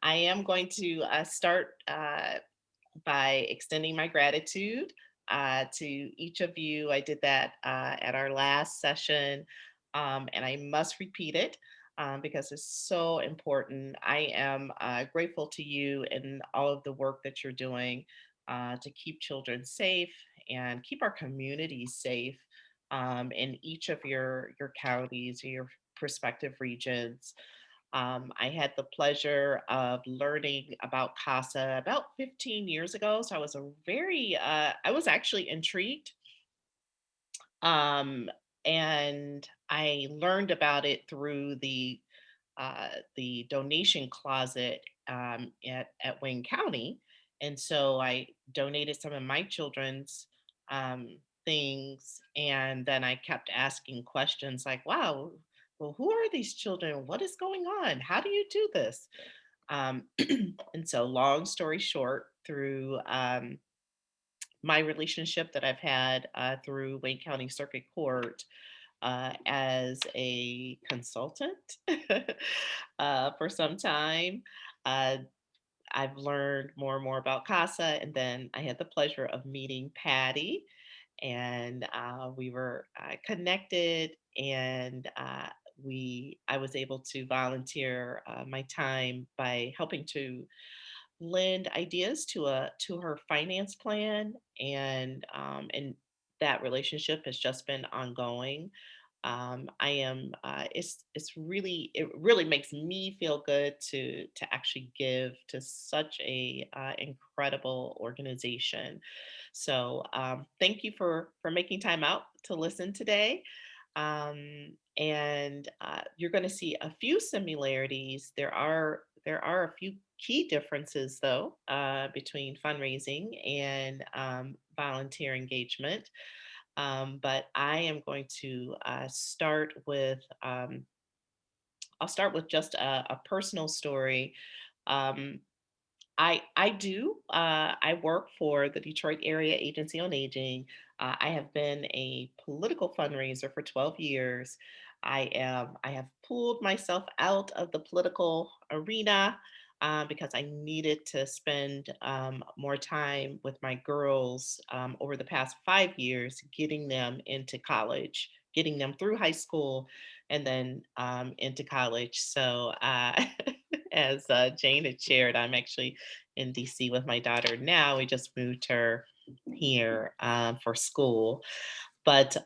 I am going to start by extending my gratitude to each of you. I did that at our last session, and I must repeat it because it's so important. I am grateful to you and all of the work that you're doing to keep children safe and keep our communities safe in each of your counties, your prospective regions. I had the pleasure of learning about CASA about 15 years ago. So I was I was actually intrigued. Um, and I learned about it through the donation closet at Wayne County. And so I donated some of my children's things. And then I kept asking questions like, wow, well, who are these children? What is going on? How do you do this? And so, long story short, through my relationship that I've had through Wayne County Circuit Court, as a consultant for some time. Uh, I've learned more and more about CASA, and then I had the pleasure of meeting Patty, and we were connected, and I was able to volunteer my time by helping to lend ideas to her finance plan, and that relationship has just been ongoing. I am it really makes me feel good to actually give to such a incredible organization. So thank you for making time out to listen today. And you're going to see a few similarities. There are a few key differences though between fundraising and volunteer engagement. But I am going to start with I'll start with just a personal story. Um, I work for the Detroit Area Agency on Aging. I have been a political fundraiser for 12 years. I have pulled myself out of the political arena because I needed to spend more time with my girls over the past 5 years, getting them into college, getting them through high school, and then into college. So, as Jane had shared, I'm actually in DC with my daughter now. We just moved her here for school. But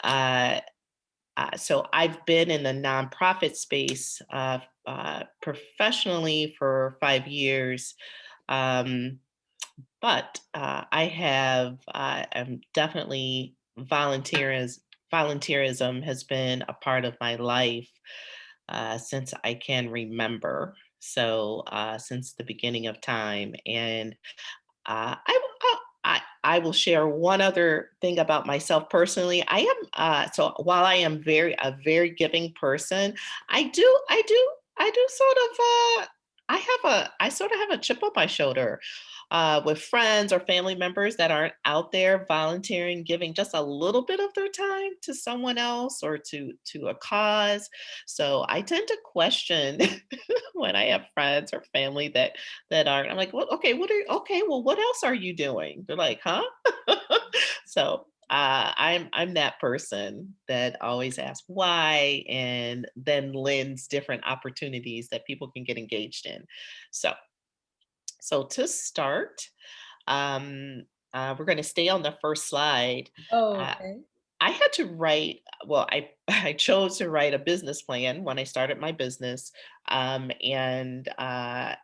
so I've been in the nonprofit space professionally for 5 years. Um, but I have, I'm definitely volunteerism has been a part of my life since I can remember. So since the beginning of time, and I will share one other thing about myself personally. I am so while I am a very giving person, I do sort of I sort of have a chip on my shoulder with friends or family members that aren't out there volunteering, giving just a little bit of their time to someone else or to a cause. So I tend to question when I have friends or family that aren't. I'm like, well, okay, okay, well, what else are you doing? They're like, huh? So I'm that person that always asks why and then lends different opportunities that people can get engaged in. So so to start, we're going to stay on the first slide. Oh, Uh, okay. I had to write, well, I chose to write a business plan when I started my business. And I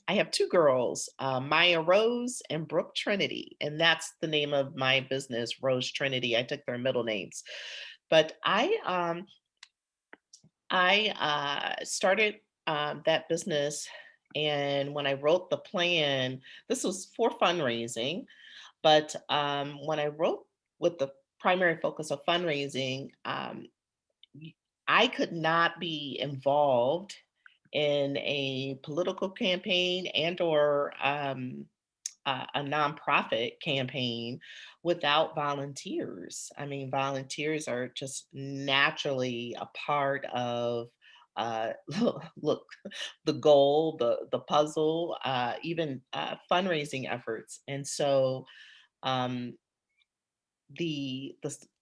have two girls, Maya Rose and Brooke Trinity. And that's the name of my business, Rose Trinity. I took their middle names. But I started that business. And when I wrote the plan, this was for fundraising. But when I wrote with the primary focus of fundraising, y- I could not be involved in a political campaign and or a nonprofit campaign without volunteers. I mean, volunteers are just naturally a part of look, the goal, the puzzle, even fundraising efforts. And so um,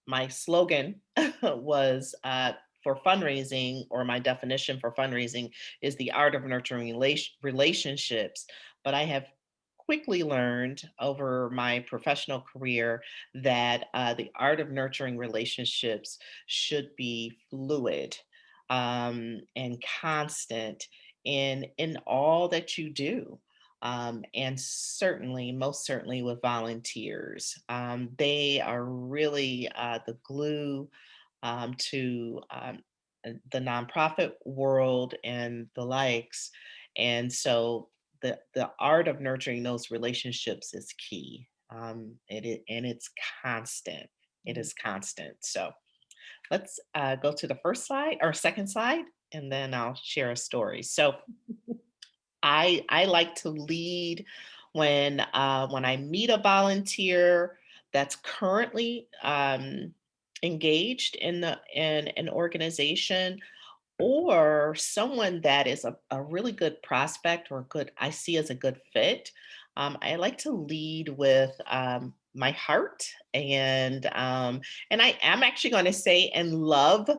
my slogan was for fundraising, or my definition for fundraising is the art of nurturing relationships. But I have quickly learned over my professional career that the art of nurturing relationships should be fluid and constant in all that you do, and certainly, most certainly with volunteers. They are really the glue to the nonprofit world and the likes. And so the art of nurturing those relationships is key. And it's constant. It Mhm. is constant. So let's go to the first slide or second slide, and then I'll share a story. So I like to lead when I meet a volunteer that's currently engaged in an organization, or someone that is a really good prospect or good I see as a good fit. I like to lead with my heart, and I am actually going to say and love,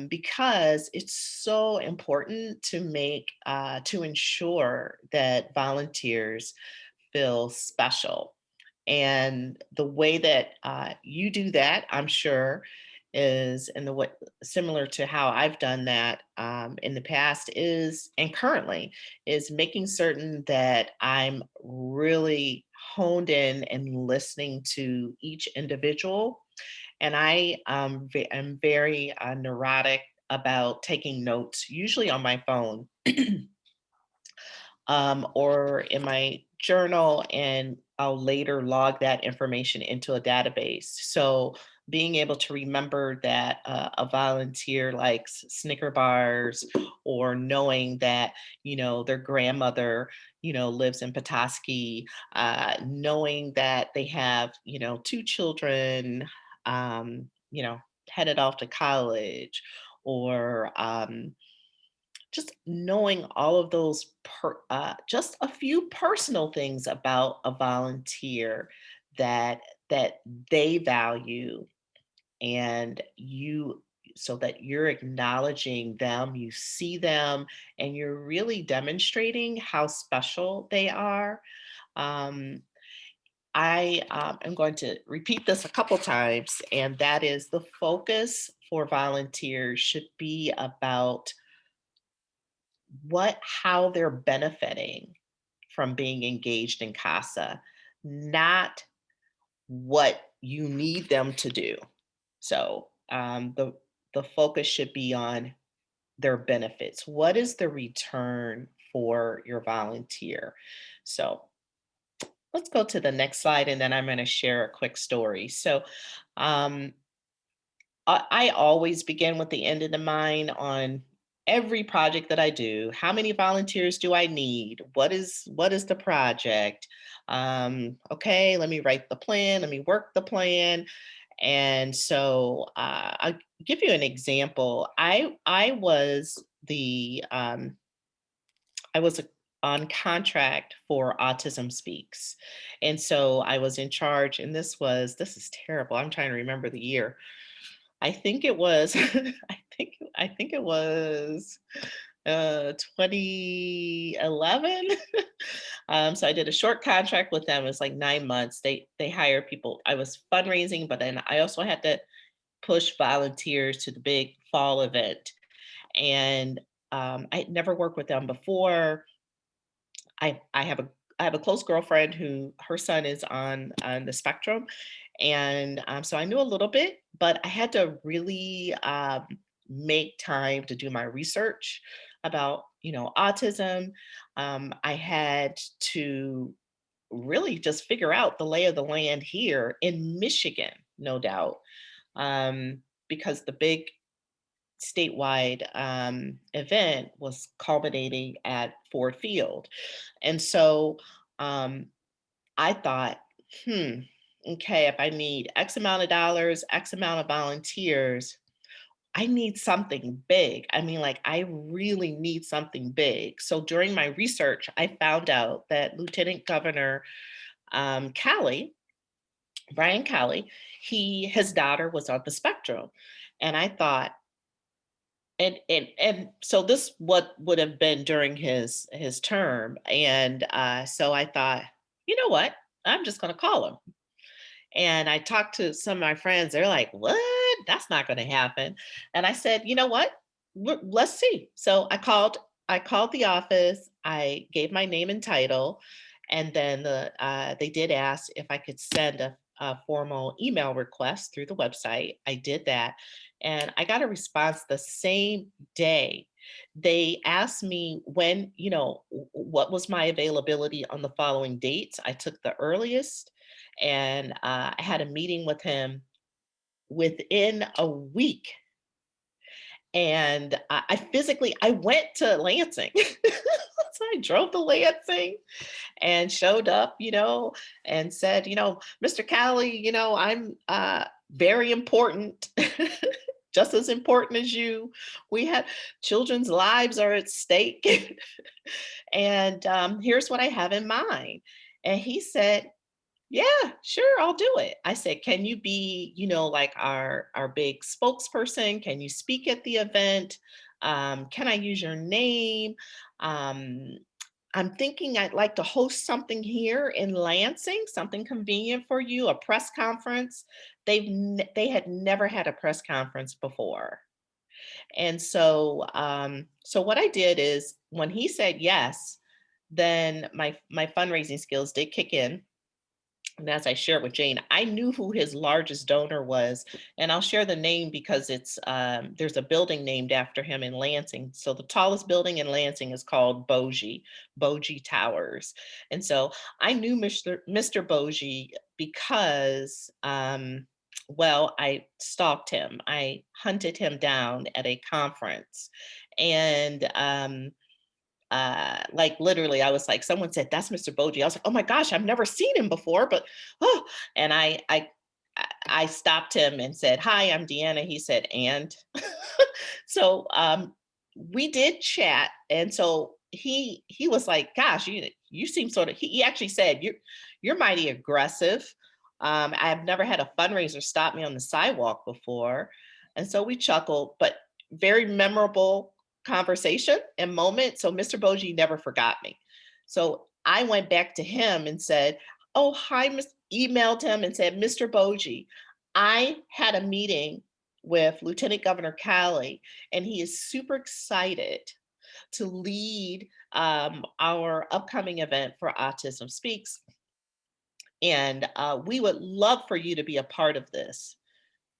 because it's so important to ensure that volunteers feel special. And the way that you do that, I'm sure, is in the way similar to how I've done that in the past is, and currently, is making certain that I'm really honed in and listening to each individual. And am very neurotic about taking notes, usually on my phone or in my journal, and I'll later log that information into a database. So being able to remember that a volunteer likes Snicker bars, or knowing that their grandmother lives in Petoskey, knowing that they have two children, headed off to college, or just knowing all of those just a few personal things about a volunteer that that they value, and so that you're acknowledging them, you see them, and you're really demonstrating how special they are. um, I am going to repeat this a couple times, and that is, the focus for volunteers should be about how they're benefiting from being engaged in CASA, not what you need them to do. So the focus should be on their benefits. What is the return for your volunteer? So let's go to the next slide, and then I'm going to share a quick story. So um, I always begin with the end in mind on every project that I do. How many volunteers do I need? What is the project? Okay, let me write the plan. Let me work the plan. And so I'll give you an example. I was on contract for Autism Speaks, and so I was in charge. And this is terrible. I'm trying to remember the year. I think it was I think it was 2011. So I did a short contract with them. It's like 9 months. They hire people. I was fundraising, but then I also had to push volunteers to the big fall event. And I had never worked with them before. I have a close girlfriend who her son is on the spectrum, and so I knew a little bit, but I had to really make time to do my research about autism. I had to really just figure out the lay of the land here in Michigan, no doubt, because the big statewide event was culminating at Ford Field. And so um, I thought, okay, if I need X amount of dollars, X amount of volunteers, I need something big. I mean, like, I really need something big. So during my research, I found out that Lieutenant Governor Calley, Brian Calley, his daughter was on the spectrum. And I thought, and so this what would have been during his term. And so I thought, you know what? I'm just gonna call him. And I talked to some of my friends. They're like, "What? That's not going to happen." And I said, "You know what? Let's see." So I called the office. I gave my name and title, and then they did ask if I could send a formal email request through the website. I did that, and I got a response the same day. They asked me when, what was my availability on the following dates. I took the earliest, and I had a meeting with him within a week. And I went to Lansing. So I drove to Lansing and showed up, and said, "Mr. Calley, I'm very important, just as important as you. We have children's lives are at stake, and here's what I have in mind." And he said, "Yeah, sure, I'll do it." I said, "Can you be, like our big spokesperson? Can you speak at the event? Can I use your name? Um, I'm thinking I'd like to host something here in Lansing, something convenient for you, a press conference." They had never had a press conference before. And so what I did is when he said yes, then my fundraising skills did kick in. And as I shared with Jane, I knew who his largest donor was, and I'll share the name because there's a building named after him in Lansing. So the tallest building in Lansing is called Bogie Towers, and so I knew Mr. Bogie because, well, I stalked him. I hunted him down at a conference, and like literally, I was like, someone said, "That's Mr. Boji." I was like, "Oh my gosh, I've never seen him before," but oh, and I stopped him and said, "Hi, I'm DiAnna." He said, "And," so we did chat, and so he was like, "Gosh, you seem sort of." He actually said, "You're mighty aggressive." I've never had a fundraiser stop me on the sidewalk before, and so we chuckled, but very memorable conversation and moment. So Mr. Boji never forgot me. So I went back to him and said, "Oh, hi, emailed him and said, Mr. Boji, I had a meeting with Lieutenant Governor Calley, and he is super excited to lead our upcoming event for Autism Speaks. And we would love for you to be a part of this."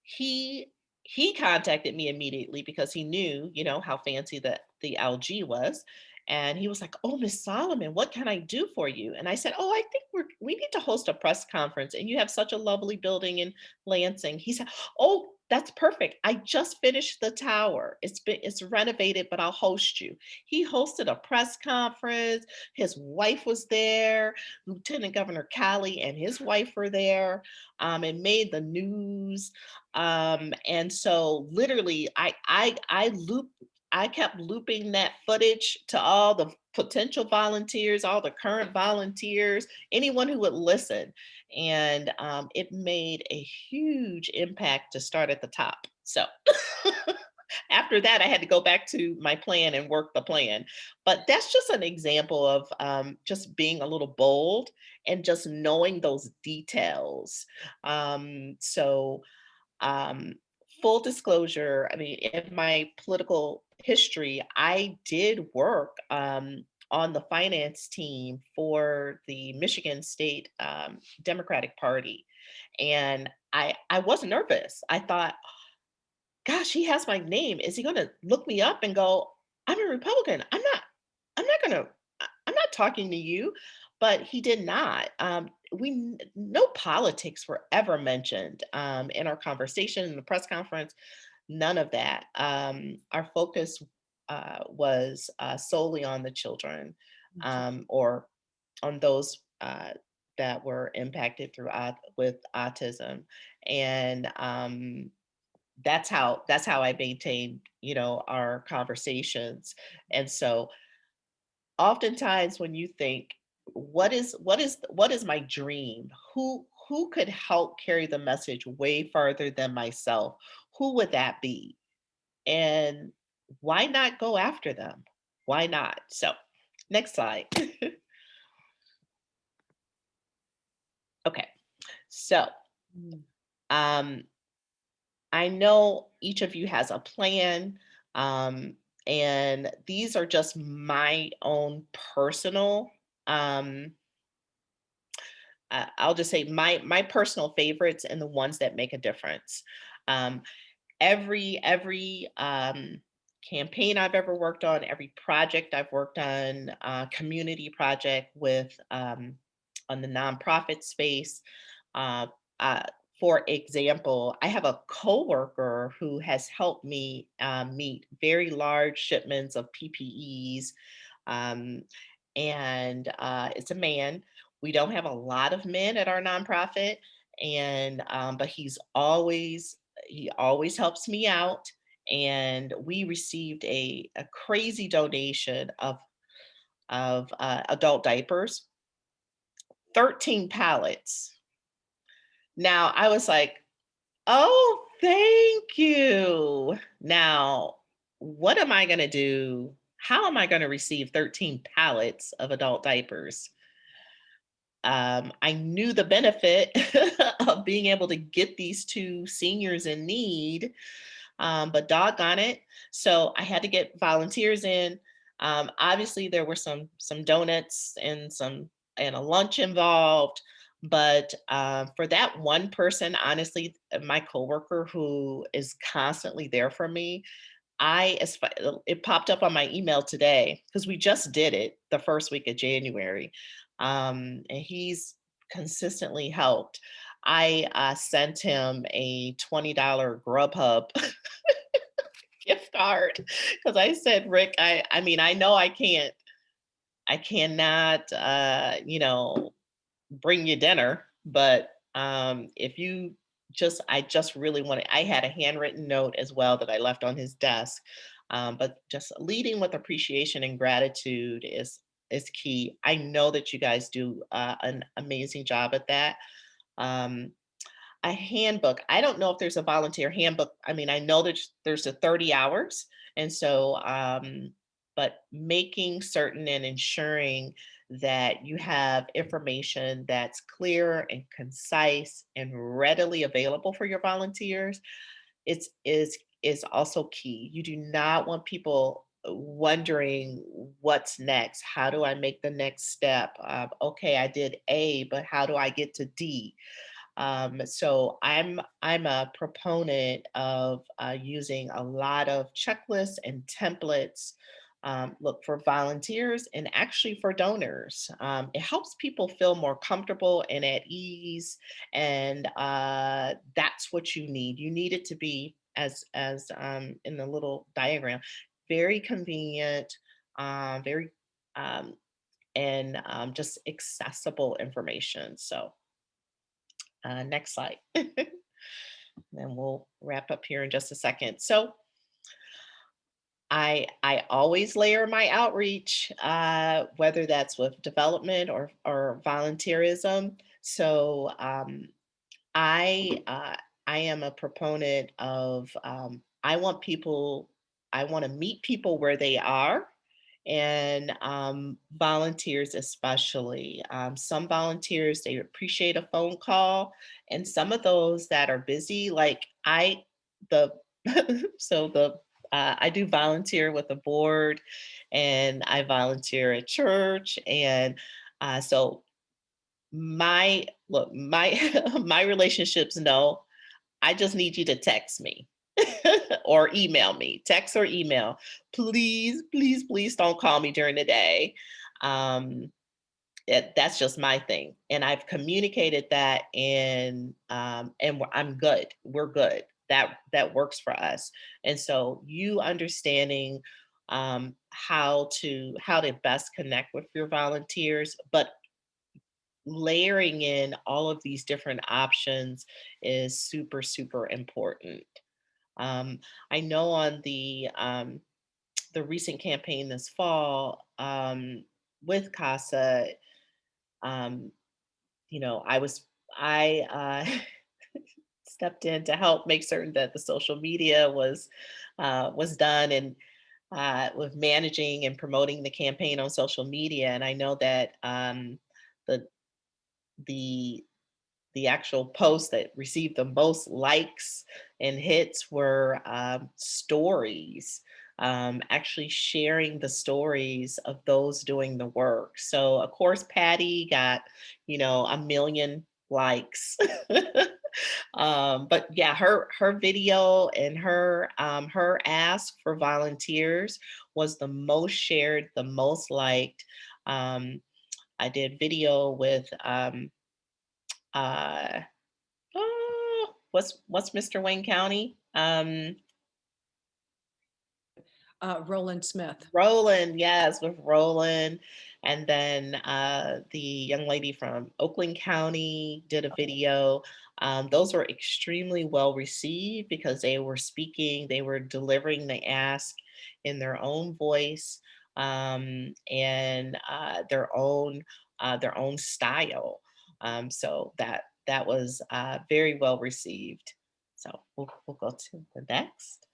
He he contacted me immediately because he knew, how fancy the LG was. And he was like, "Oh, Miss Solomon, what can I do for you?" And I said, "Oh, I think we need to host a press conference, and you have such a lovely building in Lansing." He said, "Oh, that's perfect. I just finished the tower. It's renovated, but I'll host you." He hosted a press conference. His wife was there. Lieutenant Governor Calley and his wife were there. It made the news. And so literally I kept looping that footage to all the potential volunteers, all the current volunteers, anyone who would listen. And it made a huge impact to start at the top. So after that, I had to go back to my plan and work the plan. But that's just an example of just being a little bold and just knowing those details. So um, full disclosure, I mean, in my political history, I did work on the finance team for the Michigan State Democratic Party. And I wasn't nervous. I thought, "Gosh, he has my name. Is he going to look me up and go, 'I'm a Republican. I'm not going to, I'm not talking to you.'" But he did not. No politics were ever mentioned in our conversation in the press conference. None of that. Our focus was solely on the children, or on those that were impacted with autism. And that's how I maintain, our conversations. And so oftentimes when you think, what is my dream? Who could help carry the message way farther than myself? Who would that be? And why not go after them? Why not? So, next slide. Okay. So, Mm. um, I know each of you has a plan, um, and these are just my own personal. I'll just say my personal favorites and the ones that make a difference. Um, every campaign I've ever worked on, every project I've worked on, community project with on the nonprofit space. Uh, uh, for example, I have a coworker who has helped me meet very large shipments of PPEs, um, and it's a man. We don't have a lot of men at our nonprofit, and but he always helps me out. And we received a crazy donation of adult diapers, 13 pallets. Now I was like, "Oh, thank you." Now, what am I going to do? How am I going to receive 13 pallets of adult diapers? I knew the benefit of being able to get these two seniors in need, but doggone it. So I had to get volunteers in. Obviously, there were some donuts and a lunch involved. But for that one person, honestly, my coworker who is constantly there for me, it popped up on my email today because we just did it the first week of January, and he's consistently helped. I sent him a $20 Grubhub gift card because I said, Rick, I mean, I know I cannot, bring you dinner, but if you I just really wanted, I had a handwritten note as well that I left on his desk. But just leading with appreciation and gratitude is key. I know that you guys do an amazing job at that. Um, a handbook. I don't know if there's a volunteer handbook. I mean, I know that there's a 30 hours. And so, but making certain and ensuring that you have information that's clear and concise and readily available for your volunteers is also key. You do not want people wondering what's next. How do I make the next step? Okay, I did A, but how do I get to D? So I'm a proponent of using a lot of checklists and templates. Look for volunteers and actually for donors. It helps people feel more comfortable and at ease, and that's what you need. You need it to be as in the little diagram, very convenient, very um, and just accessible information. So next slide. And we'll wrap up here in just a second. So I always layer my outreach, whether that's with development or volunteerism. So I am a proponent of I want to meet people where they are, and volunteers especially. Some volunteers, they appreciate a phone call, and some of those that are busy, like the so the I do volunteer with the board, and I volunteer at church, and so my my relationships know I just need you to text me or email me, text or email. Please, please, please don't call me during the day. Um, that's just my thing, and I've communicated that, and I'm good. We're good. That works for us. And so you understanding how to best connect with your volunteers, but layering in all of these different options is super, super important. Um, I know on the recent campaign this fall with CASA, um, I stepped in to help make certain that the social media was done, and with managing and promoting the campaign on social media. And I know that the the the actual posts that received the most likes and hits were stories, actually sharing the stories of those doing the work. So, of course, Patty got, 1 million likes. But yeah, her video and her ask for volunteers was the most shared, the most liked. Um, I did video with uh, what's Mr. Wayne County? Roland Smith. Roland, yes, with Roland. And then the young lady from Oakland County did a video. Those were extremely well received because they were speaking, they were delivering the ask in their own voice, and their own style. So that was very well received. So we'll go to the next.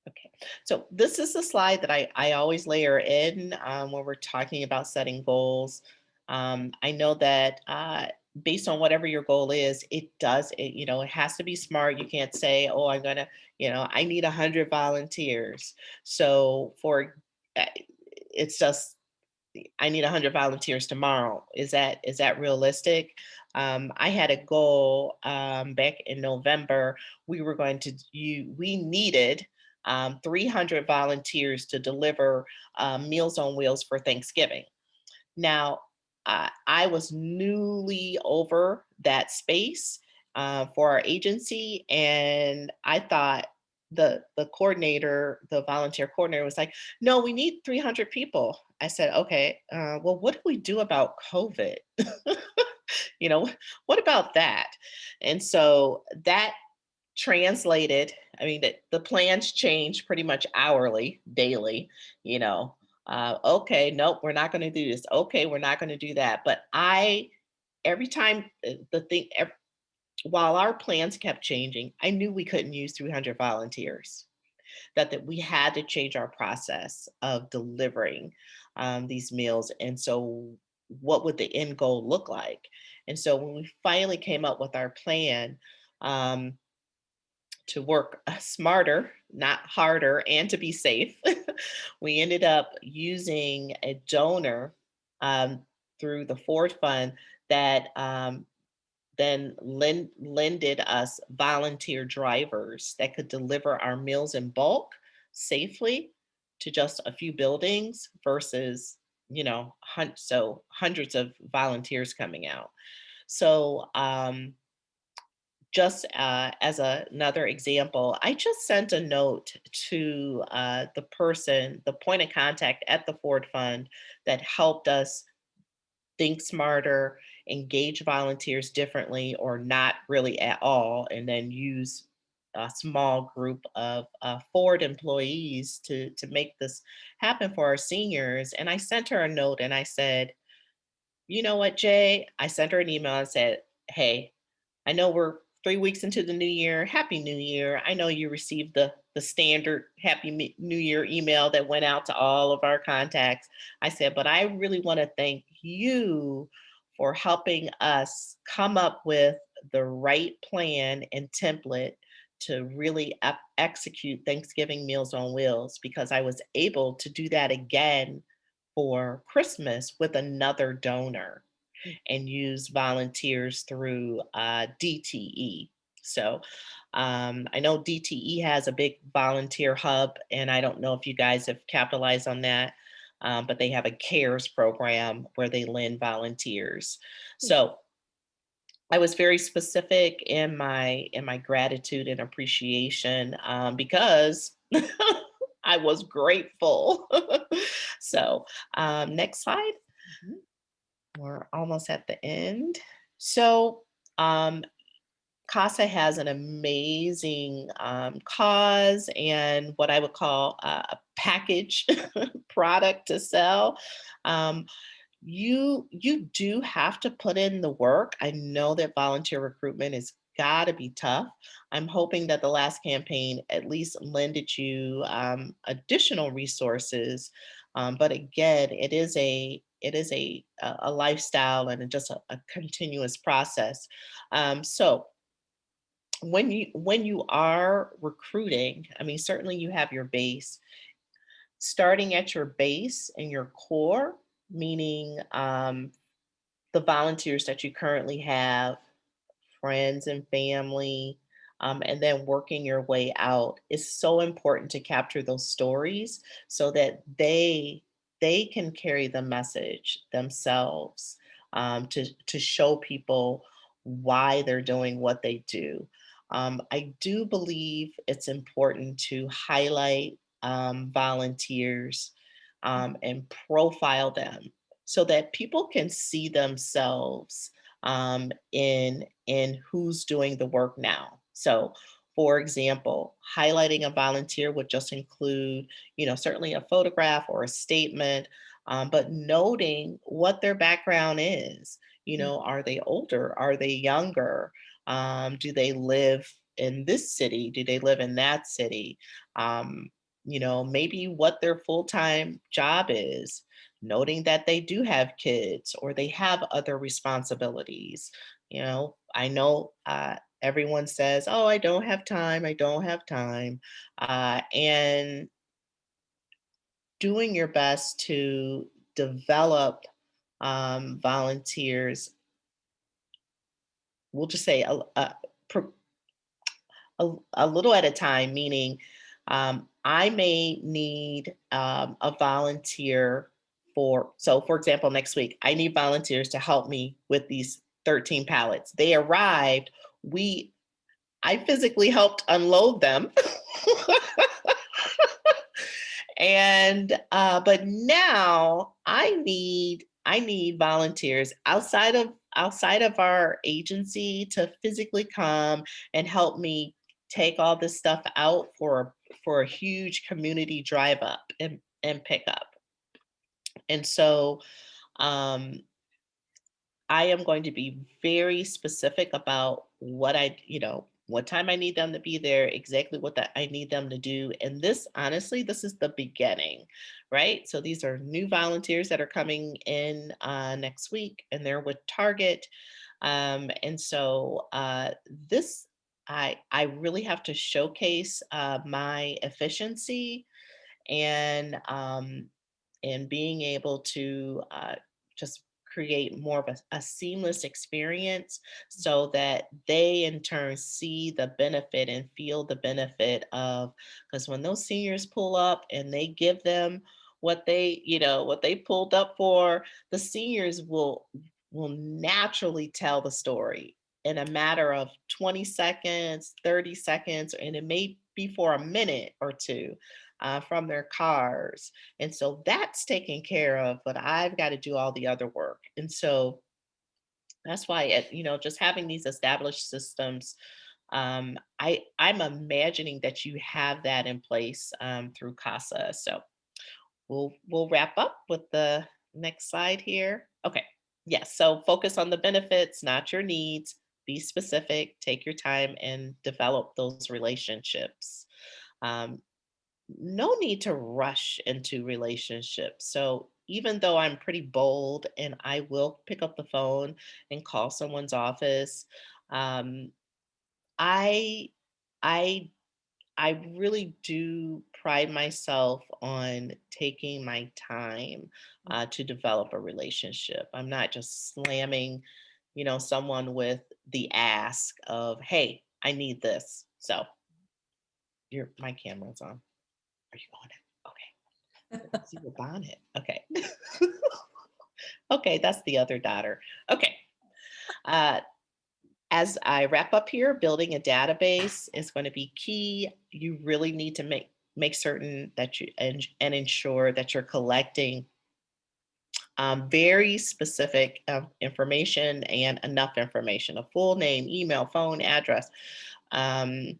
Okay, so this is the slide that I always layer in when we're talking about setting goals. I know that based on whatever your goal is, it has to be smart. You can't say, oh, I need 100 volunteers. So uh, it's just, I need 100 volunteers tomorrow. Is that realistic? I had a goal back in November. We needed 300 volunteers to deliver Meals on Wheels for Thanksgiving. Now, I was newly over that space for our agency, and I thought the volunteer coordinator, was like, "No, we need 300 people." I said, "Okay, well, what do we do about COVID? you know, what about that?" And so that translated, I mean, the plans change pretty much hourly, daily, you know. Okay, nope, we're not going to do this. Okay, we're not going to do that. But every time while our plans kept changing, I knew we couldn't use 300 volunteers. That we had to change our process of delivering these meals. And so, what would the end goal look like? And so, when we finally came up with our plan, um, to work smarter, not harder, and to be safe, we ended up using a donor um, through the Ford Fund that then lended us volunteer drivers that could deliver our meals in bulk safely to just a few buildings versus hundreds of volunteers coming out. So just as another example, I just sent a note to the point of contact at the Ford Fund that helped us think smarter, engage volunteers differently, or not really at all, and then use a small group of Ford employees to make this happen for our seniors. And I sent her a note and I said, you know what, Jay? I sent her an email and said, hey, I know we're 3 weeks into the new year. Happy New Year. I know you received the standard New Year email that went out to all of our contacts. I said, but I really want to thank you for helping us come up with the right plan and template to really execute Thanksgiving Meals on Wheels, because I was able to do that again for Christmas with another donor and use volunteers through DTE. So I know DTE has a big volunteer hub, and I don't know if you guys have capitalized on that, but they have a CARES program where they lend volunteers. So I was very specific in my gratitude and appreciation, because I was grateful. So next slide. Mhm. We're almost at the end. So, um, CASA has an amazing cause and what I would call a package product to sell. Um, you do have to put in the work. I know that volunteer recruitment is got to be tough. I'm hoping that the last campaign at least lended you additional resources. But again, it is a lifestyle and just a continuous process. So when you are recruiting, I mean, certainly you have your base. Starting at your base and your core, meaning the volunteers that you currently have, friends and family, and then working your way out is so important to capture those stories so that they can carry the message themselves, to show people why they're doing what they do. I do believe it's important to highlight volunteers, and profile them so that people can see themselves in who's doing the work now. So, for example, highlighting a volunteer would just include, certainly a photograph or a statement, but noting what their background is. Are they older? Are they younger? Do they live in this city? Do they live in that city? Um, maybe what their full time job is, noting that they do have kids or they have other responsibilities. I know everyone says, "Oh, I don't have time. I don't have time," and doing your best to develop volunteers. We'll just say pro- a little at a time, meaning I may need a volunteer for example, next week, I need volunteers to help me with these 13 pallets. They arrived. I physically helped unload them. And but now I need volunteers outside of our agency to physically come and help me take all this stuff out for a huge community drive up and pick up. And so um I am going to be very specific about what time I need them to be there, exactly what that I need them to do. And this, honestly, this is the beginning, right? So these are new volunteers that are coming in next week, and they're with Target. And so this, I really have to showcase my efficiency and being able to just create more of a seamless experience so that they in turn see the benefit and feel the benefit of, because when those seniors pull up and they give them what they pulled up for, the seniors will naturally tell the story in a matter of 20 seconds, 30 seconds, and it may be for a minute or two, from their cars. And so that's taken care of, but I've got to do all the other work. And so that's why just having these established systems, I'm imagining that you have that in place through CASA. So we'll wrap up with the next slide here. Okay. Yes. So focus on the benefits, not your needs. Be specific, take your time, and develop those relationships. Um, no need to rush into relationships. So even though I'm pretty bold and I will pick up the phone and call someone's office, um, I I I really do pride myself on taking my time to develop a relationship. I'm not just slamming, someone with the ask of, "Hey, I need this." So my camera's on. Are you on it? Okay. See your bonnet. Okay. Okay, that's the other daughter. Okay. Uh, as I wrap up here, building a database is going to be key. You really need to make certain that you and ensure that you're collecting Very specific information and enough information, a full name, email, phone, address, um,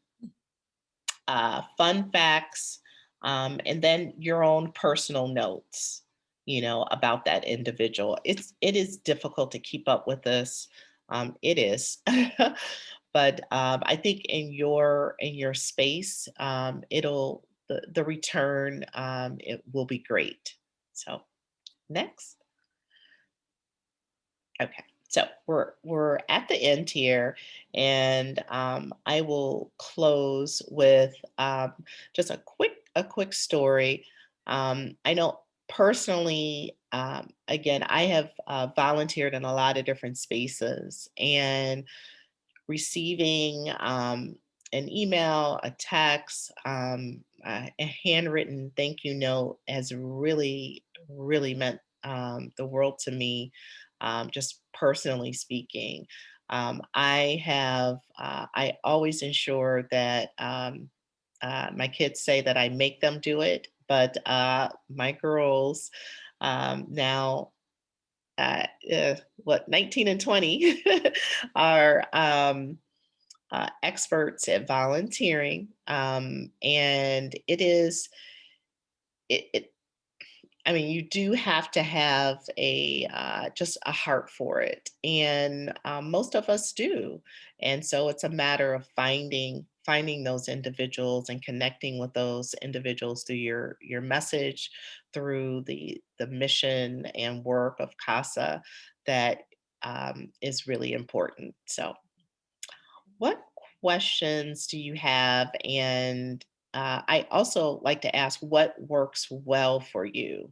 fun facts, and then your own personal notes, about that individual. It is difficult to keep up with this. It is, but I think in your space, it'll the return, it will be great. So next. Okay. So we're at the end here, and I will close with just a quick story. I know personally, again, I have volunteered in a lot of different spaces, and receiving an email, a text, a handwritten thank you note has really, really meant the world to me, just personally speaking. I always ensure that my kids say that I make them do it, but my girls now, uh, what, 19 and 20, are experts at volunteering, and it I mean, you do have to have a just a heart for it, and most of us do. And so it's a matter of finding those individuals and connecting with those individuals through your message, through the mission and work of CASA that is really important. So, what questions do you have? And I also like to ask what works well for you.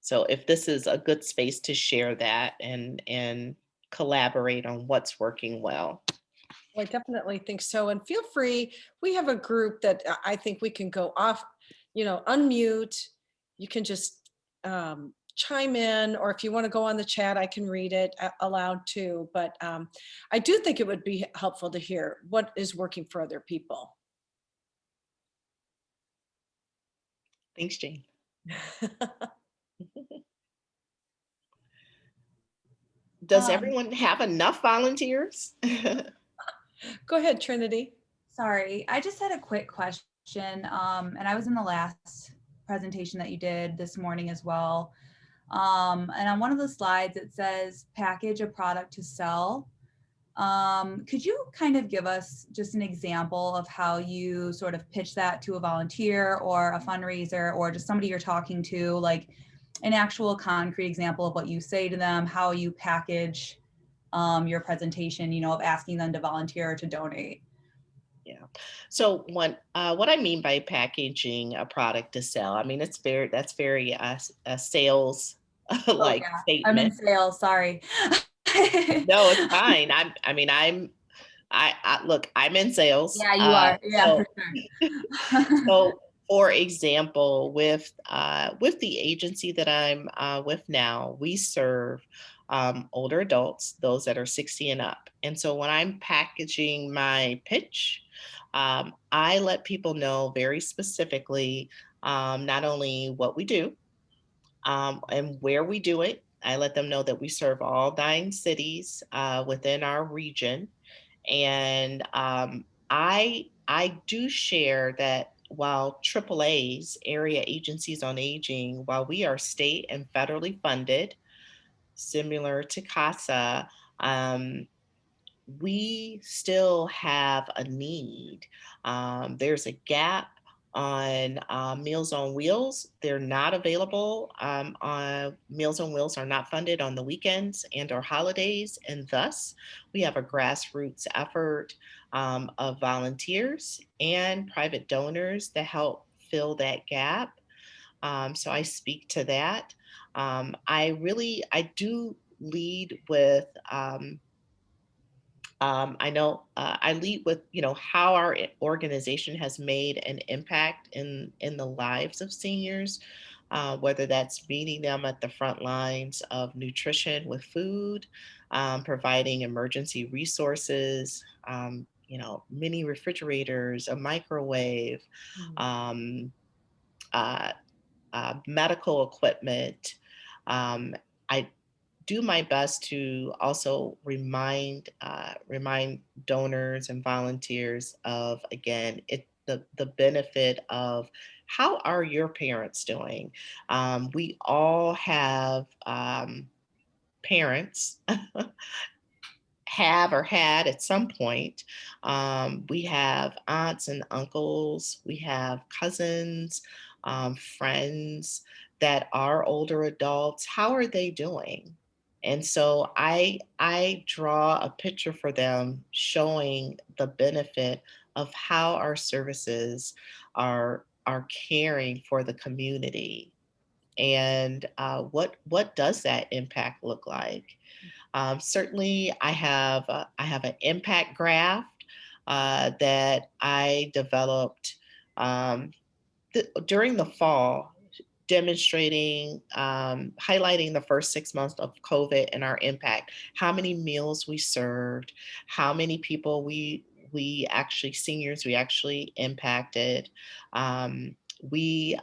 So if this is a good space to share that and collaborate on what's working well. Well, I definitely think so. And feel free. We have a group that I think we can go off, unmute. You can just chime in, or if you want to go on the chat, I can read it aloud too. But I do think it would be helpful to hear what is working for other people. Thanks, Jane. Does Um, everyone have enough volunteers? Go ahead, Trinity. Sorry, I just had a quick question. And I was in the last presentation that you did this morning as well. And on one of the slides, it says package a product to sell. Could you kind of give us just an example of how you sort of pitch that to a volunteer or a fundraiser or just somebody you're talking to, like an actual concrete example of what you say to them, how you package your presentation, of asking them to volunteer or to donate? Yeah. So what I mean by packaging a product to sell, I mean that's very a sales Oh like yeah, I'm in statement. sales. Sorry. No, it's fine. I mean I look, I'm in sales. Yeah, you are. Yeah, So for sure. So, for example, with the agency that I'm with now, we serve older adults, those that are 60 and up. And so, when I'm packaging my pitch, I let people know very specifically not only what we do and where we do it. I let them know that we serve all 9 cities within our region, and I do share that while AAA's, area agencies on aging, while we are state and federally funded, similar to CASA, we still have a need. There's a gap on Meals on Wheels. They're not available. On Meals on Wheels are not funded on the weekends and or holidays, and thus we have a grassroots effort of volunteers and private donors to help fill that gap. So I speak to that. I do lead with. I know I lead with how our organization has made an impact in the lives of seniors, whether that's meeting them at the front lines of nutrition with food, providing emergency resources, mini refrigerators, a microwave, Mm. um, uh, medical equipment. I do my best to also remind donors and volunteers of, again, the benefit of how are your parents doing. We all have parents have or had at some point. We have aunts and uncles, we have cousins, friends that are older adults. How are they doing? And so I draw a picture for them showing the benefit of how our services are caring for the community. And what does that impact look like? Certainly, I have an impact graph that I developed um, during the fall, demonstrating, highlighting the first 6 months of COVID and our impact. How many meals we served, how many people we actually seniors we actually impacted. We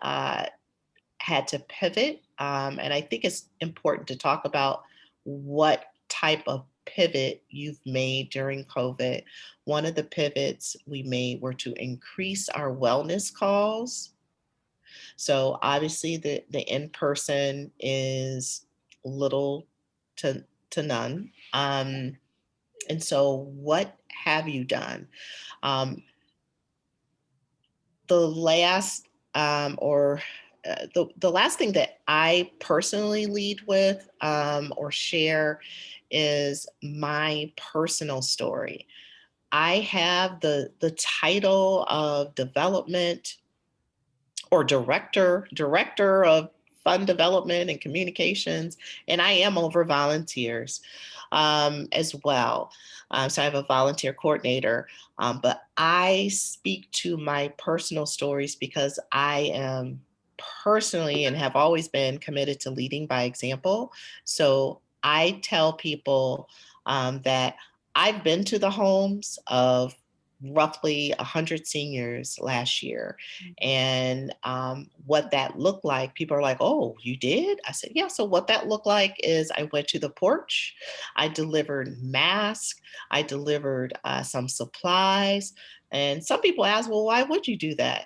had to pivot. And I think it's important to talk about what type of pivot you've made during COVID. One of the pivots we made were to increase our wellness calls. So obviously the in-person is little to none. And so what have you done? Um, the last or the last thing that I personally lead with or share is my personal story. I have the title of development or director of fund development and communications, and I am over volunteers as well. So I have a volunteer coordinator, but I speak to my personal stories because I am personally and have always been committed to leading by example. So I tell people that I've been to the homes of roughly 100 seniors last year. And what that looked like, people are like, oh, you did? I said, yeah. So what that looked like is I went to the porch, I delivered masks, I delivered some supplies. And some people ask, well, why would you do that?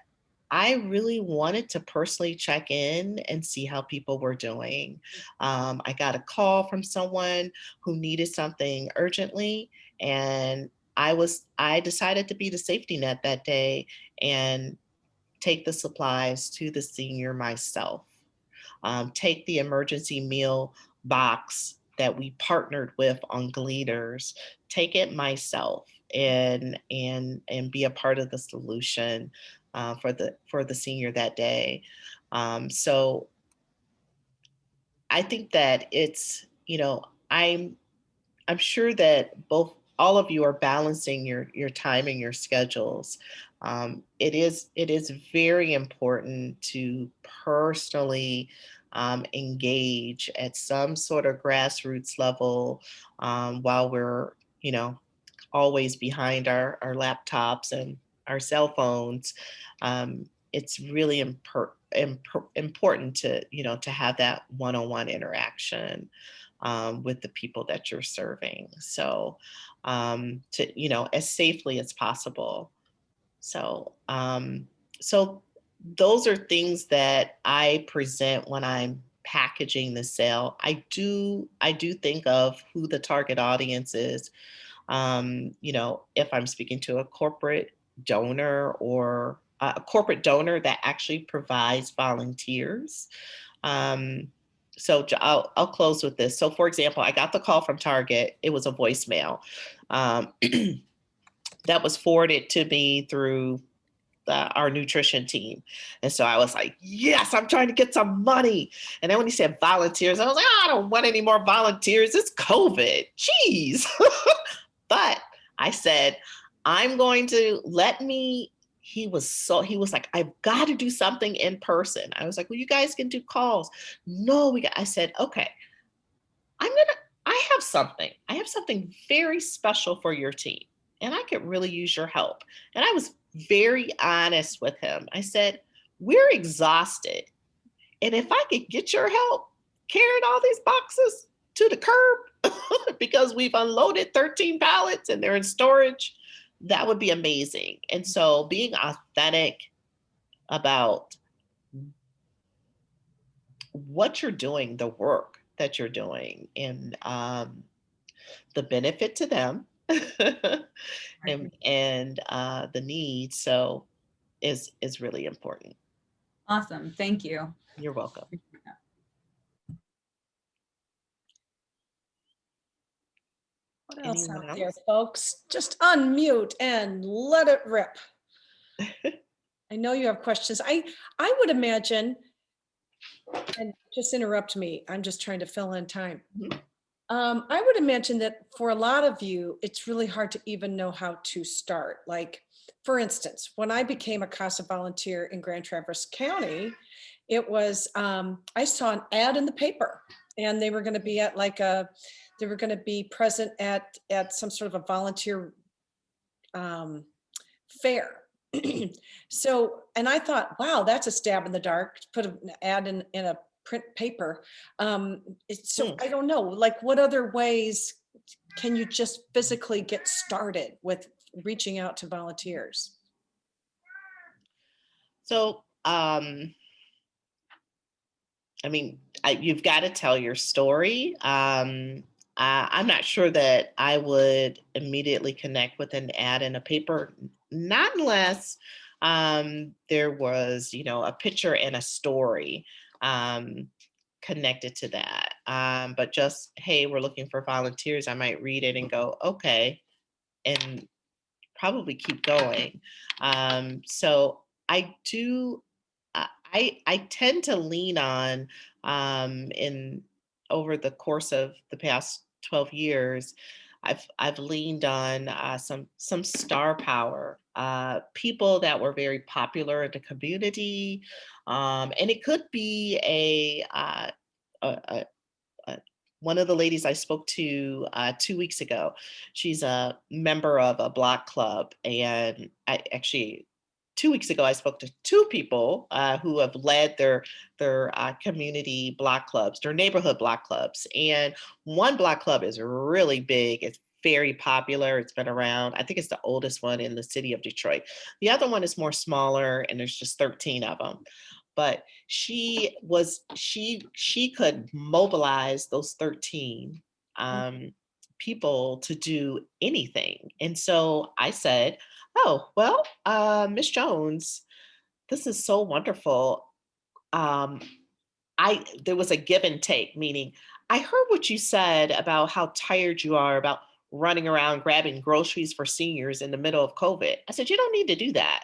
I really wanted to personally check in and see how people were doing. I got a call from someone who needed something urgently, and I decided to be the safety net that day and take the supplies to the senior myself. Take the emergency meal box that we partnered with on Gleaners, take it myself and be a part of the solution for the senior that day. So I think that it's, I'm sure that both all of you are balancing your time and your schedules. It is very important to personally engage at some sort of grassroots level while we're always behind our laptops and our cell phones. It's really important to to have that one-on-one interaction with the people that you're serving. So to as safely as possible. So so those are things that I present when I'm packaging the sale. I do think of who the target audience is. If I'm speaking to a corporate donor or a corporate donor that actually provides volunteers. Um, so I'll close with this. So for example, I got the call from Target. It was a voicemail that was forwarded to me through our nutrition team. And so I was like, yes, I'm trying to get some money. And then when he said volunteers, I was like, oh, I don't want any more volunteers. It's COVID. Jeez. But I said, I'm going to he was like, I've got to do something in person. I was like, well, you guys can do calls. No, I said, okay, I have something very special for your team and I could really use your help. And I was very honest with him. I said, we're exhausted. And if I could get your help carrying all these boxes to the curb because we've unloaded 13 pallets and they're in storage, that would be amazing. And so being authentic about what you're doing, the work that you're doing, and the benefit to them and the need so is really important. Awesome. Thank you. You're welcome. What else Anyone out there, else? folks? Just unmute and let it rip. I know you have questions. I would imagine, and just interrupt me, I'm just trying to fill in time. Mhm. I would imagine that for a lot of you, it's really hard to even know how to start. Like, for instance, when I became a CASA volunteer in Grand Traverse County, it was, I saw an ad in the paper and they were going to be at like they were going to be present at some sort of a volunteer um, fair. So, and I thought, wow, that's a stab in the dark. Put an ad in a print paper. So Hmm. I don't know, like what other ways can you just physically get started with reaching out to volunteers? So, I mean, you've got to tell your story. I'm not sure that I would immediately connect with an ad in a paper, not unless there was, a picture and a story um, connected to that. But just, hey, we're looking for volunteers, I might read it and go, okay, and probably keep going. So I do. I tend to lean on in over the course of the past 12 years. I've leaned on some star power, people that were very popular in the community, and it could be a, uh, one of the ladies I spoke to 2 weeks ago. She's a member of a block club, and I actually 2 weeks ago I spoke to two people who have led their community block clubs, their neighborhood block clubs, and one block club is really big. It's very popular. It's been around. I think it's the oldest one in the city of Detroit. The other one is more smaller, and there's just 13 of them. But she could mobilize those 13 people to do anything. And so I said, oh well, Miss Jones, this is so wonderful. um, there was a give and take, meaning I heard what you said about how tired you are about running around grabbing groceries for seniors in the middle of COVID. I said, you don't need to do that.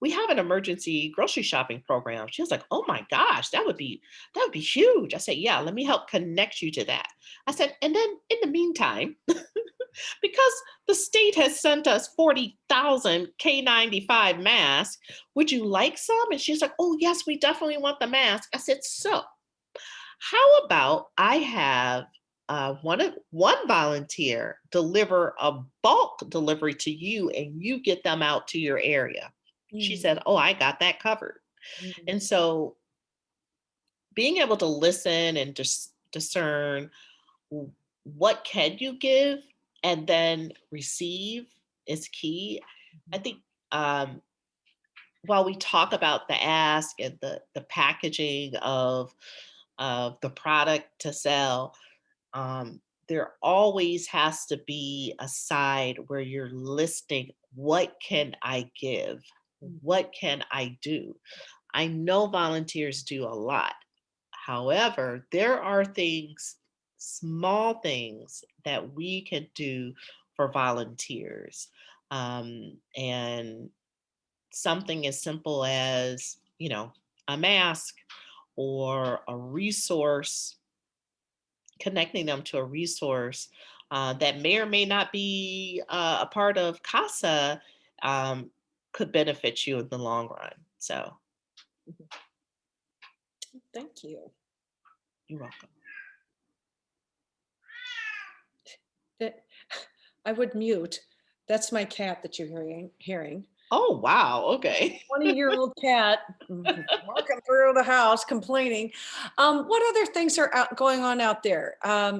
We have an emergency grocery shopping program. She was like, oh my gosh, that would be huge. I said, yeah, let me help connect you to that. I said, and then in the meantime, because the state has sent us 40,000 K95 masks, would you like some? And she's like, oh yes, we definitely want the mask. I said, so how about I have one volunteer deliver a bulk delivery to you, and you get them out to your area? She Mm, said, "Oh, I got that covered." mm, And so, being able to listen and just discern what can you give and then receive is key. I think um, while we talk about the ask and the packaging of the product to sell, there always has to be a side where you're listing, what can I give? mm, What can I do? I know volunteers do a lot. However, there are things, small things that we can do for volunteers. And something as simple as, a mask or a resource, connecting them to a resource that may or may not be a part of CASA, um, could benefit you in the long run. So mhm. Thank you. you're welcome. That- I would mute. That's my cat that you're hearing. Oh, wow. Okay. 20-year-old cat walking through the house complaining. What other things are going on out there?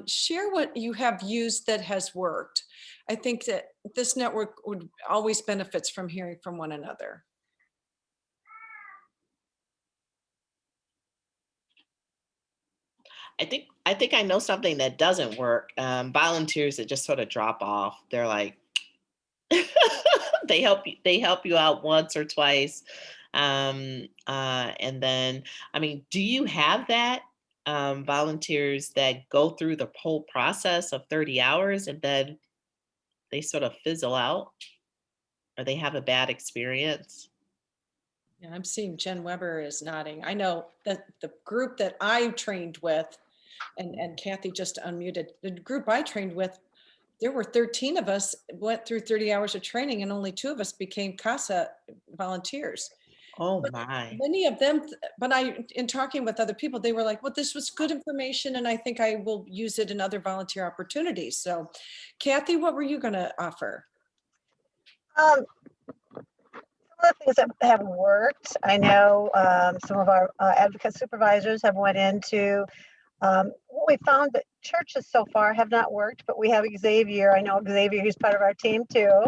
Share what you have used that has worked. I think that this network would always benefits from hearing from one another. I think I know something that doesn't work. Volunteers that just sort of drop off. They're like, they help you out once or twice, and then, I mean, do you have that, volunteers that go through the whole process of 30 hours and then they sort of fizzle out, or they have a bad experience? Yeah, I'm seeing Jen Weber is nodding. I know that the group that I trained with, and Kathy just unmuted, the group I trained with, there were 13 of us went through 30 hours of training and only 2 of us became CASA volunteers. Oh But my. many of them, but in talking with other people, they were like, well, this was good information and I think I will use it in other volunteer opportunities. So Kathy, what were you going to offer? Um, some of the things that have worked, I know some of our advocate supervisors have went into what we found that churches so far have not worked, but we have Xavier. I know Xavier, he's part of our team too.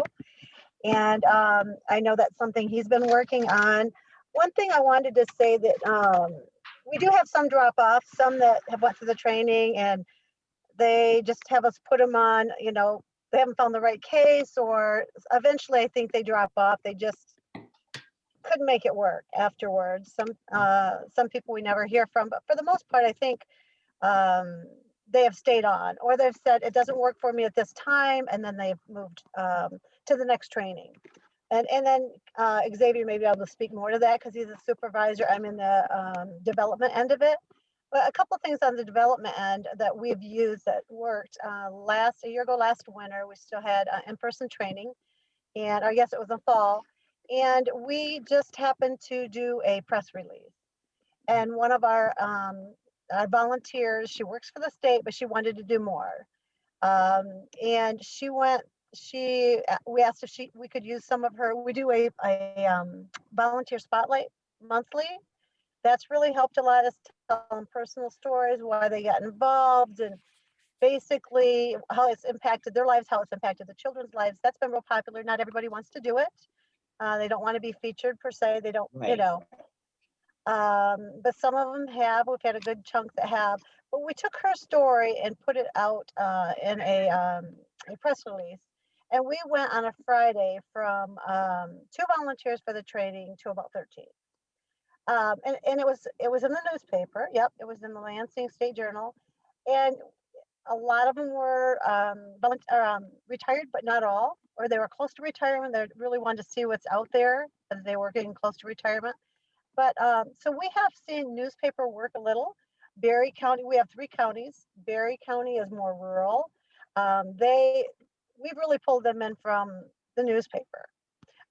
And I know that's something he's been working on. One thing I wanted to say that we do have some drop off, some that have went through the training and they just have us put them on, they haven't found the right case, or eventually I think they drop off. They just couldn't make it work afterwards. Some people we never hear from, but for the most part, I think they have stayed on, or they've said it doesn't work for me at this time, and then they've moved to the next training. And then Xavier may be able to speak more to that because he's a supervisor. I'm in the development end of it. But a couple of things on the development end that we've used that worked. A year ago, last winter, we still had in-person training, and I guess it was in fall, and we just happened to do a press release. And one of our volunteers, she works for the state, but she wanted to do more. And we asked if we could use some of her. We do a volunteer spotlight monthly. That's really helped a lot of us tell them personal stories, why they got involved, and basically how it's impacted their lives, how it's impacted the children's lives. That's been real popular. Not everybody wants to do it. They don't want to be featured per se. They don't, Right. but some of them have. We've had a good chunk that have. But we took her story and put it out in a press release. And we went on a Friday from 2 volunteers for the training to about 13. And it was in the newspaper. Yep, it was in the Lansing State Journal. And a lot of them were retired, but not all, or they were close to retirement. They really wanted to see what's out there as they were getting close to retirement. But so we have seen newspaper work a little. Berry County, we have 3 counties. Berry County is more rural. We've really pulled them in from the newspaper.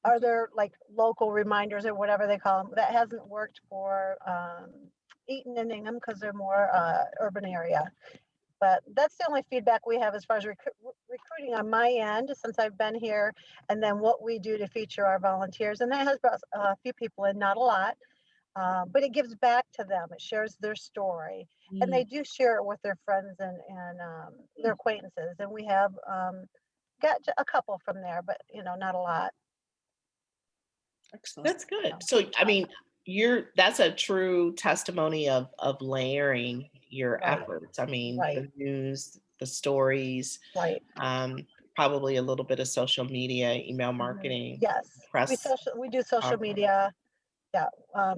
Are there like local reminders or whatever they call them? That hasn't worked for Eaton and Ingham because they're more urban area. But that's the only feedback we have as far as recruiting on my end since I've been here, and then what we do to feature our volunteers. And that has brought a few people in, not a lot. But it gives back to them. It shares their story, and they do share it with their friends and their acquaintances. And we have got a couple from there, but not a lot. Excellent. That's good. So, I mean, that's a true testimony of layering your Right. efforts. I mean, Right. the news, the stories, Right. probably a little bit of social media, email marketing, Yes. press. We do social um, media. Yeah.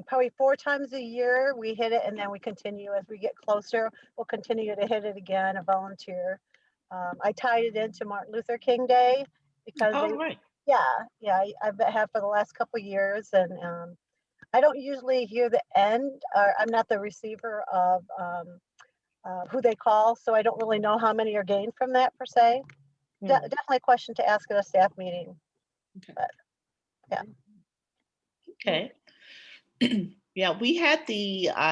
Probably 4 times a year we hit it, and then we continue as we get closer. We'll continue to hit it again. A volunteer. I tied it into Martin Luther King Day because Oh, right. I have for the last couple of years, and I don't usually hear the end, or I'm not the receiver of who they call, so I don't really know how many are gained from that per se. Definitely a question to ask at a staff meeting. Okay. But yeah. Okay. Yeah, we had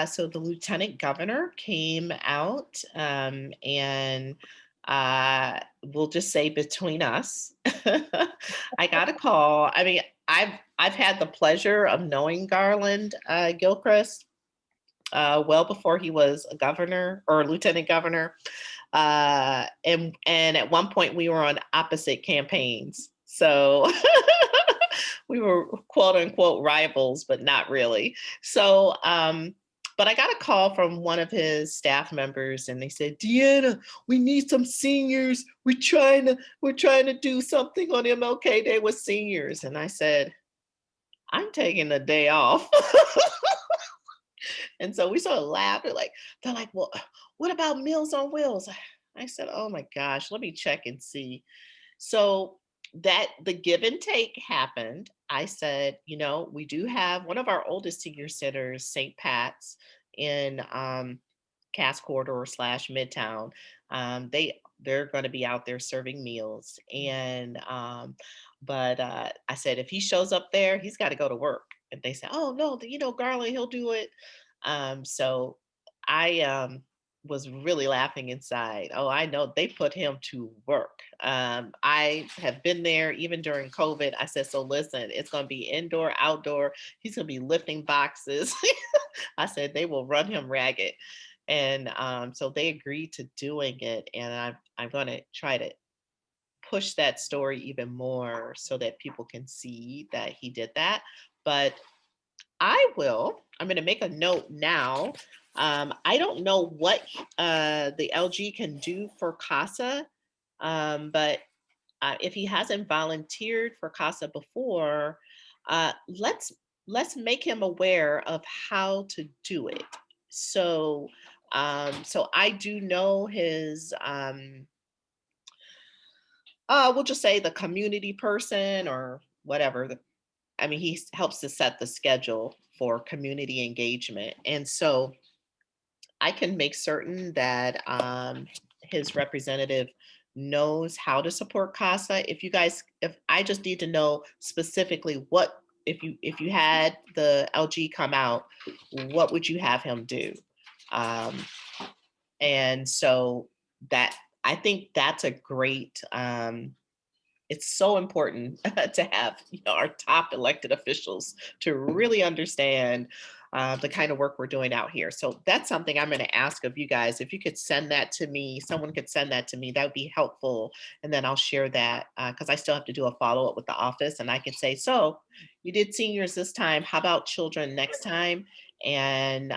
so the lieutenant governor came out, and we'll just say between us, I got a call. I mean, I've had the pleasure of knowing Garland Gilchrist well before he was a governor or lieutenant governor. And at one point we were on opposite campaigns. So we were quote unquote rivals, but not really. So, but I got a call from one of his staff members and they said, DiAnna, we need some seniors. We're trying to do something on MLK Day with seniors. And I said, I'm taking the day off. And so we sort of laughed. They're like, well, what about Meals on Wheels? I said, oh my gosh, let me check and see. So that the give and take happened. I said, we do have one of our oldest senior centers, St. Pat's in Cass Corridor / Midtown. They're going to be out there serving meals. And but I said, if he shows up there, he's got to go to work. And they said, oh no, Garland, he'll do it. So I was really laughing inside. Oh, I know they put him to work. I have been there even during COVID. I said, so listen, it's going to be indoor, outdoor. He's going to be lifting boxes. I said, they will run him ragged. And so they agreed to doing it. And I'm going to try to push that story even more so that people can see that he did that. But I'm going to make a note now. I don't know what the LG can do for CASA, but if he hasn't volunteered for CASA before, let's make him aware of how to do it. So, so I do know his, we'll just say the community person or whatever. He helps to set the schedule for community engagement. And so I can make certain that his representative knows how to support CASA. If I just need to know specifically what, if you had the LG come out, what would you have him do? And so I think that's a great, it's so important to have our top elected officials to really understand the kind of work we're doing out here. So that's something I'm going to ask of you guys. If you could send that to me, someone could send that to me, that would be helpful. And then I'll share that because I still have to do a follow-up with the office. And I can say, so you did seniors this time, how about children next time? And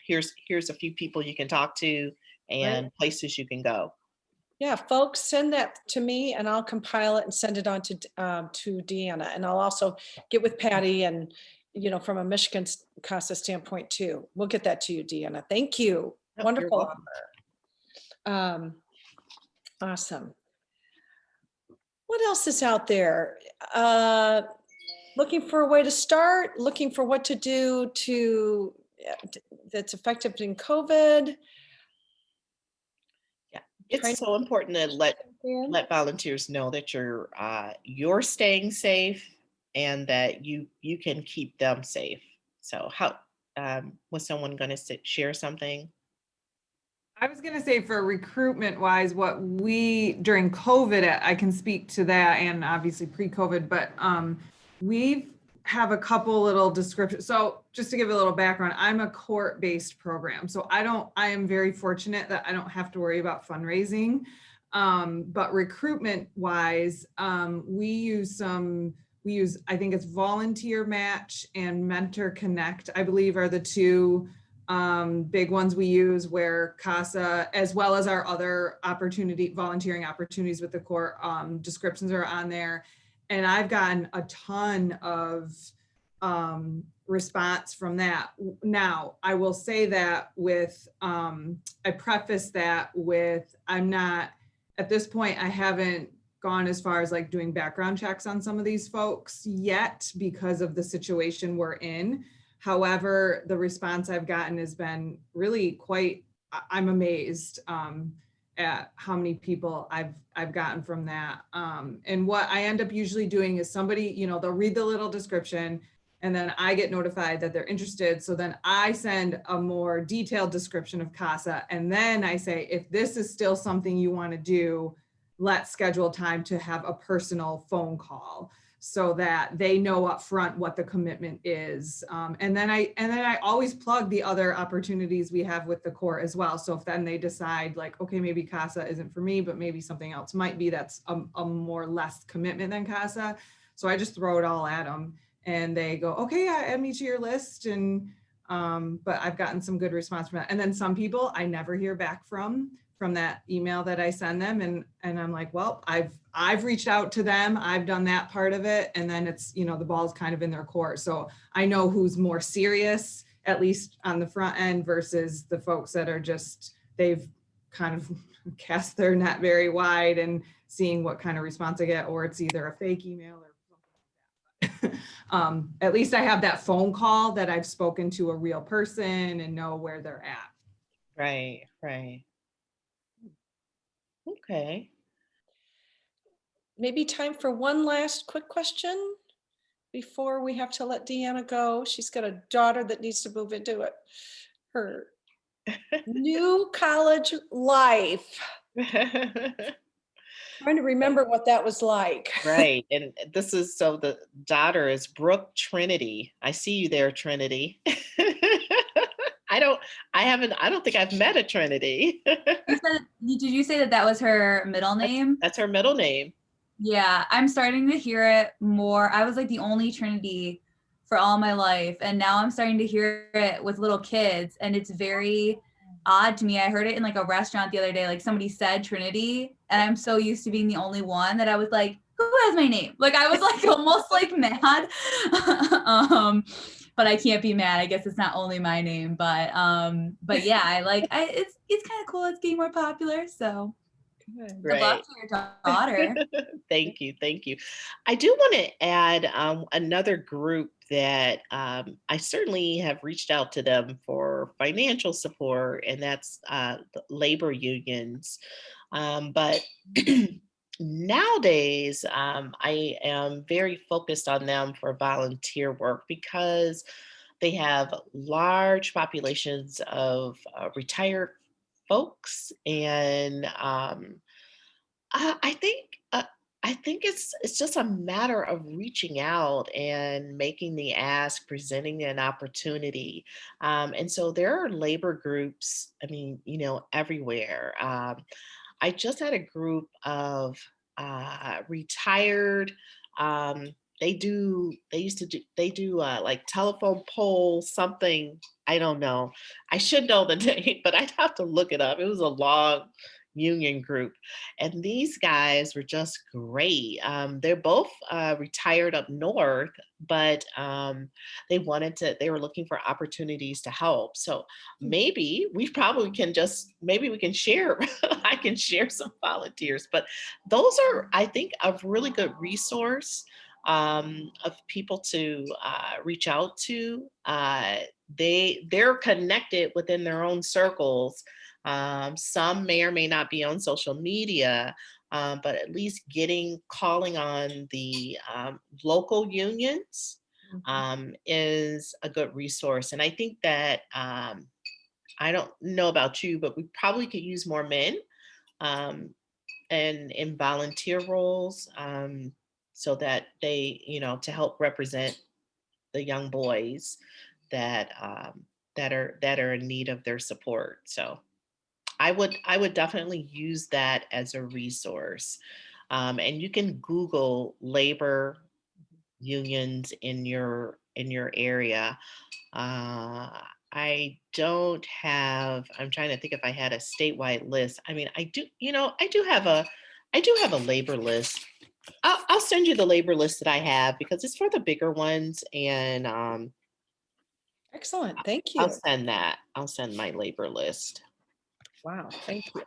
here's a few people you can talk to and places you can go. Yeah, folks, send that to me and I'll compile it and send it on to DiAnna. And I'll also get with Patty and, from a Michigan CASA standpoint too. We'll get that to you, DiAnna. Thank you. Oh, wonderful. Awesome. What else is out there? Looking for a way to start, looking for what to do that's effective in COVID. It's so important to let volunteers know that you're staying safe and that you can keep them safe. So how was someone going to share something? I was going to say for recruitment wise, what we during COVID, I can speak to that and obviously pre-COVID, but we have a couple little descriptions. So just to give a little background, I'm a court-based program. So I am very fortunate that I don't have to worry about fundraising. But recruitment wise, we use, I think it's Volunteer Match and Mentor Connect, I believe are the two big ones we use, where CASA, as well as our other volunteering opportunities with the court, descriptions are on there. And I've gotten a ton of response from that. Now, I will say that I preface that with, at this point, I haven't gone as far as like doing background checks on some of these folks yet because of the situation we're in. However, the response I've gotten has been really I'm amazed at how many people I've gotten from that. And what I end up usually doing is somebody, they'll read the little description and then I get notified that they're interested. So then I send a more detailed description of CASA. And then I say, if this is still something you want to do, let's schedule time to have a personal phone call. so that they know upfront what the commitment is. And then I always plug the other opportunities we have with the court as well. So if then they decide like, okay, maybe CASA isn't for me, but maybe something else might be, that's a more less commitment than CASA. So I just throw it all at them and they go, okay, yeah, add me to your list. And but I've gotten some good response from that. And then some people I never hear back from that email that I send them. And I'm like, well, I've reached out to them. I've done that part of it. And then it's, the ball's kind of in their court. So I know who's more serious, at least on the front end, versus the folks that are just, they've kind of cast their net very wide and seeing what kind of response I get, or it's either a fake email or something like that. At least I have that phone call that I've spoken to a real person and know where they're at. Right, right. Okay. Maybe time for one last quick question before we have to let DiAnna go. She's got a daughter that needs to move into it. Her new college life. Trying to remember what that was like. Right. And this is, so the daughter is Brooke Trinity. I see you there, Trinity. I don't think I've met a Trinity. Did you say that was her middle name? That's her middle name. Yeah, I'm starting to hear it more. I was like the only Trinity for all my life. And now I'm starting to hear it with little kids. And it's very odd to me. I heard it in like a restaurant the other day, like somebody said Trinity. And I'm so used to being the only one that I was like, who has my name? Like I was like almost like mad. But I can't be mad. I guess it's not only my name, but yeah, it's kind of cool. It's getting more popular. So good luck Right. to your daughter. Thank you. Thank you. I do want to add another group that I certainly have reached out to them for financial support, and that's the labor unions. But nowadays, I am very focused on them for volunteer work because they have large populations of retired folks, and I think I think it's just a matter of reaching out and making the ask, presenting an opportunity, and so there are labor groups. I mean, everywhere. I just had a group of retired. Um, they do like telephone pole something. I don't know. I should know the name, but I'd have to look it up. It was a long union group, and these guys were just great. They're both retired up north, but they were looking for opportunities to help. So maybe maybe we can share. I can share some volunteers, but those are, I think, a really good resource of people to reach out to. They're connected within their own circles. Some may or may not be on social media, but at least calling on the local unions is a good resource. And I think that I don't know about you, but we probably could use more men and in volunteer roles, so that to help represent the young boys that that are in need of their support. So I would definitely use that as a resource. And you can Google labor unions in your area. I don't have, I'm trying to think if I had a statewide list. I mean, I do have a labor list. I'll send you the labor list that I have because it's for the bigger ones. And Excellent. Thank I'll you. send that. I'll send my labor list. Wow. Thank you.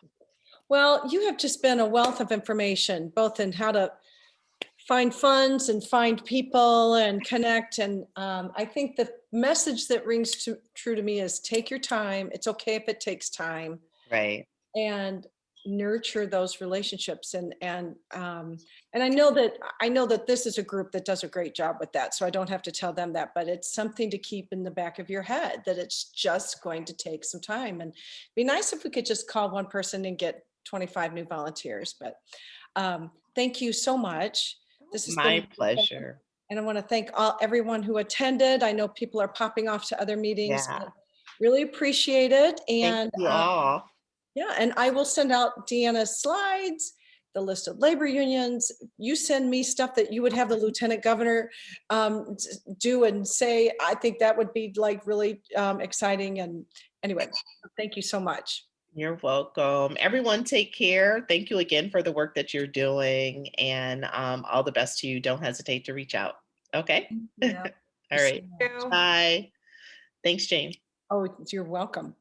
Well, you have just been a wealth of information, both in how to find funds and find people and connect. And I think the message that rings true to me is take your time. It's okay if it takes time, Right. and nurture those relationships. And I know that this is a group that does a great job with that. So I don't have to tell them that, but it's something to keep in the back of your head, that it's just going to take some time. And it'd be nice if we could just call one person and get 25 new volunteers. But thank you so much. This has My been, pleasure. and I want to thank everyone who attended. I know people are popping off to other meetings, Yeah. but really appreciate it. Thank And you all. yeah, and I will send out DiAnna's slides, the list of labor unions. You send me stuff that you would have the lieutenant governor do and say. I think that would be like really exciting. And anyway, thank you so much. You're welcome. Everyone take care. Thank you again for the work that you're doing, and all the best to you. Don't hesitate to reach out. Okay? Thank you. All right. Thank you. Bye. Thanks, Jane. Oh, you're welcome.